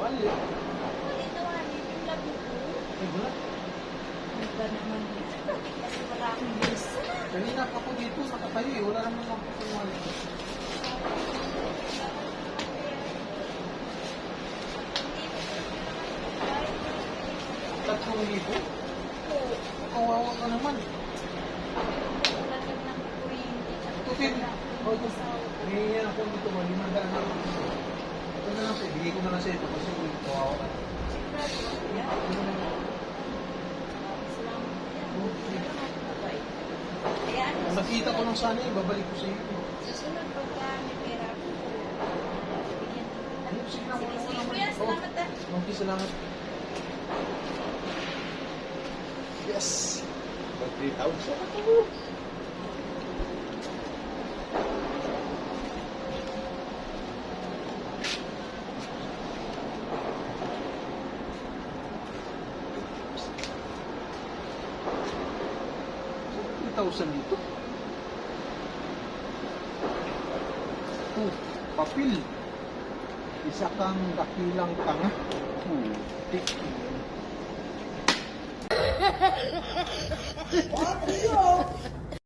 Wali. Wali na wali. Yung labi ko. Ay, wala. Iba naman dito. Kasi wala akong bulsa. Kanina pa ako dito sa katayo eh. Wala naman ako sa wali. Tatlong libo? Kawawa ka naman. Lagyan ng kuryente. Tutin. O, ito. Ngayon ako dito. Malimandaan na ako. Ito na lang siya. Bigay ko na lang siya ito kasi kawawa ka. Sigurado ako yan. Salamat yan. Ayan. Nakita ko lang sana eh. Babalik ko sa iyo. Susunod pagka may pera ako. Bigyan kita. Ayun, sige na. Sige, sige. Kuya, salamat ah. Okay, salamat. Yes! About 3,000. Dito. Papil. Isa kang dakilang tanga. Tik.